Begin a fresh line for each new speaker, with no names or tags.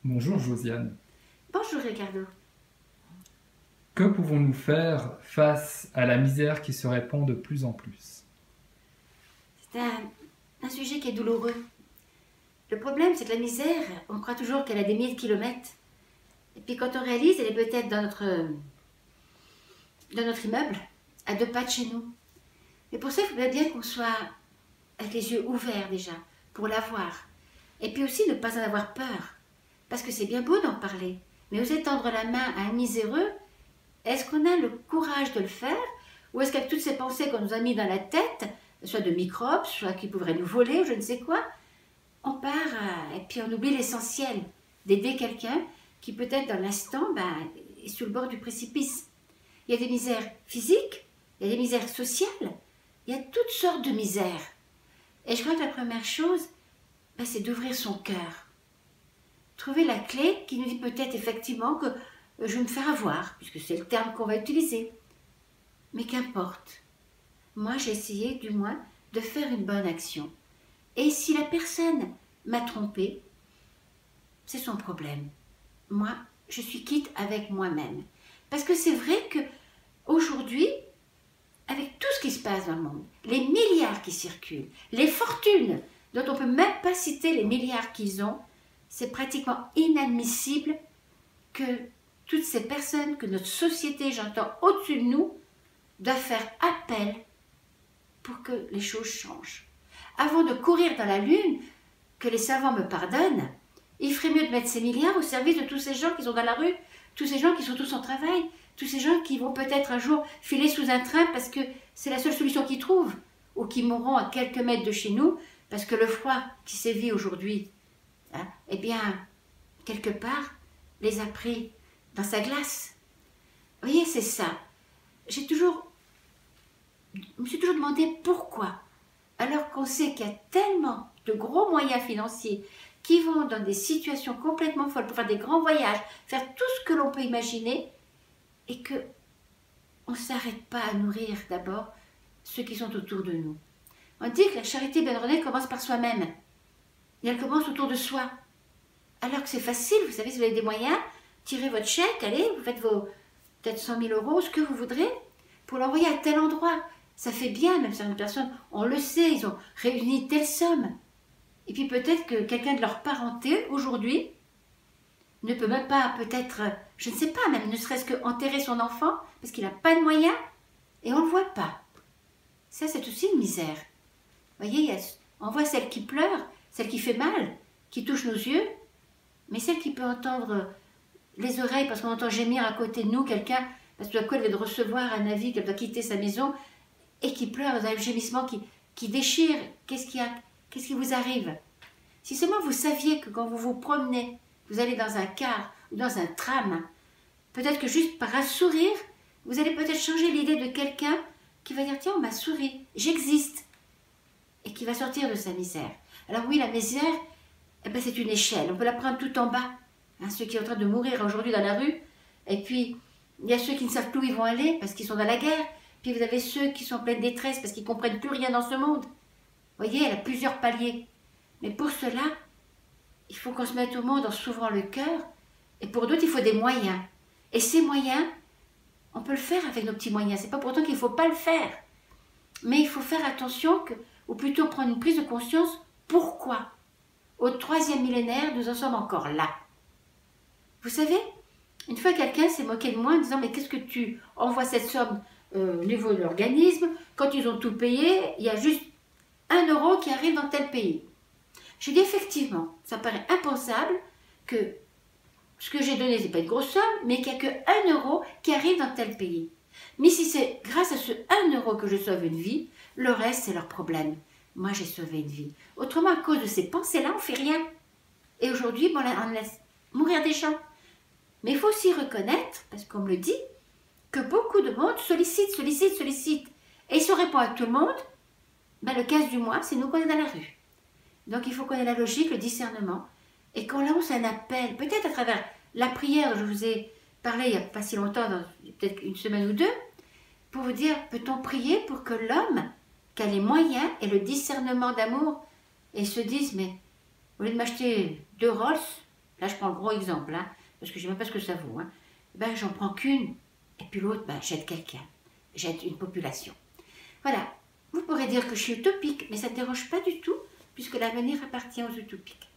Bonjour Josiane.
Bonjour Ricardo.
Que pouvons-nous faire face à la misère qui se répand de plus en plus?
C'est un sujet qui est douloureux. Le problème, c'est que la misère, on croit toujours qu'elle a des milliers de kilomètres. Et puis quand on réalise, elle est peut-être dans notre immeuble, à 2 pas de chez nous. Mais pour ça, il faudrait bien qu'on soit avec les yeux ouverts déjà, pour la voir. Et puis aussi ne pas en avoir peur. Parce que c'est bien beau d'en parler. Mais oser tendre la main à un miséreux, est-ce qu'on a le courage de le faire? Ou est-ce qu'avec toutes ces pensées qu'on nous a mis dans la tête, soit de microbes, soit qui pourraient nous voler, ou je ne sais quoi, on part et puis on oublie l'essentiel, d'aider quelqu'un qui peut-être dans l'instant est sur le bord du précipice. Il y a des misères physiques, il y a des misères sociales, il y a toutes sortes de misères. Et je crois que la première chose, c'est d'ouvrir son cœur. Trouver la clé qui nous dit peut-être effectivement que je vais me faire avoir, puisque c'est le terme qu'on va utiliser. Mais qu'importe. Moi, j'ai essayé, du moins, de faire une bonne action. Et si la personne m'a trompée, c'est son problème. Moi, je suis quitte avec moi-même. Parce que c'est vrai que aujourd'hui, avec tout ce qui se passe dans le monde, les milliards qui circulent, les fortunes dont on ne peut même pas citer les milliards qu'ils ont, c'est pratiquement inadmissible que toutes ces personnes, que notre société, j'entends au-dessus de nous, doivent faire appel pour que les choses changent. Avant de courir dans la lune, que les savants me pardonnent, il ferait mieux de mettre ces milliards au service de tous ces gens qui sont dans la rue, tous ces gens qui sont tous en travail, tous ces gens qui vont peut-être un jour filer sous un train parce que c'est la seule solution qu'ils trouvent, ou qui mourront à quelques mètres de chez nous parce que le froid qui sévit aujourd'hui, eh bien, quelque part, les a pris dans sa glace. Vous voyez, c'est ça. Je me suis toujours demandé pourquoi, alors qu'on sait qu'il y a tellement de gros moyens financiers qui vont dans des situations complètement folles pour faire des grands voyages, faire tout ce que l'on peut imaginer, et que on ne s'arrête pas à nourrir d'abord ceux qui sont autour de nous. On dit que la charité bien ordonnée commence par soi-même. Et elle commence autour de soi. Alors que c'est facile, vous savez, si vous avez des moyens, tirez votre chèque, allez, vous faites vos peut-être 100 000 euros, ce que vous voudrez, pour l'envoyer à tel endroit. Ça fait bien, même certaines personnes, on le sait, ils ont réuni telle somme. Et puis peut-être que quelqu'un de leur parenté, aujourd'hui, ne peut même pas, peut-être, je ne sais pas, même ne serait-ce que enterrer son enfant, parce qu'il n'a pas de moyens, et on ne le voit pas. Ça, c'est aussi une misère. Vous voyez, on voit celle qui pleure, celle qui fait mal, qui touche nos yeux, mais celle qui peut entendre les oreilles, parce qu'on entend gémir à côté de nous quelqu'un, parce que tout à coup elle vient de recevoir un avis qu'elle doit quitter sa maison, et qui pleure dans un gémissement qui déchire. Qu'est-ce qui vous arrive? Si seulement vous saviez que quand vous vous promenez, vous allez dans un car ou dans un tram, peut-être que juste par un sourire, vous allez peut-être changer l'idée de quelqu'un qui va dire tiens, on m'a souri, j'existe, et qui va sortir de sa misère. Alors oui, la misère, c'est une échelle, on peut la prendre tout en bas. Ceux qui sont en train de mourir aujourd'hui dans la rue, et puis il y a ceux qui ne savent plus où ils vont aller parce qu'ils sont dans la guerre, puis vous avez ceux qui sont en pleine détresse parce qu'ils ne comprennent plus rien dans ce monde. Vous voyez, elle a plusieurs paliers. Mais pour cela, il faut qu'on se mette au monde en s'ouvrant le cœur, et pour d'autres, il faut des moyens. Et ces moyens, on peut le faire avec nos petits moyens, c'est pas pour autant qu'il ne faut pas le faire. Mais il faut faire attention, ou plutôt prendre une prise de conscience, pourquoi au 3e millénaire, nous en sommes encore là. Vous savez, une fois quelqu'un s'est moqué de moi en disant « Mais qu'est-ce que tu envoies cette somme au niveau de l'organisme? Quand ils ont tout payé, il y a juste 1 € qui arrive dans tel pays. » J'ai dit effectivement, ça paraît impensable que ce que j'ai donné, ce n'est pas une grosse somme, mais qu'il n'y a que 1 € qui arrive dans tel pays. Mais si c'est grâce à ce 1 € que je sauve une vie, le reste c'est leur problème. Moi j'ai sauvé une vie. Autrement, à cause de ces pensées-là, on ne fait rien. Et aujourd'hui, on laisse mourir des gens. Mais il faut aussi reconnaître, parce qu'on me le dit, que beaucoup de monde sollicite. Et si on répond à tout le monde, le 15 du mois, c'est nous qu'on est dans la rue. Donc il faut qu'on ait la logique, le discernement, et qu'on lance un appel, peut-être à travers la prière dont je vous ai parlé il n'y a pas si longtemps, dans peut-être une semaine ou deux, pour vous dire, peut-on prier pour que l'homme, qui a les moyens et le discernement d'amour, et se dise, mais au lieu de m'acheter 2 Rolls, là je prends le gros exemple, hein, parce que je ne sais même pas ce que ça vaut, hein, ben, j'en prends qu'une, et puis l'autre, ben, j'aide quelqu'un, j'aide une population. Voilà, vous pourrez dire que je suis utopique, mais ça ne dérange pas du tout, puisque l'avenir appartient aux utopiques.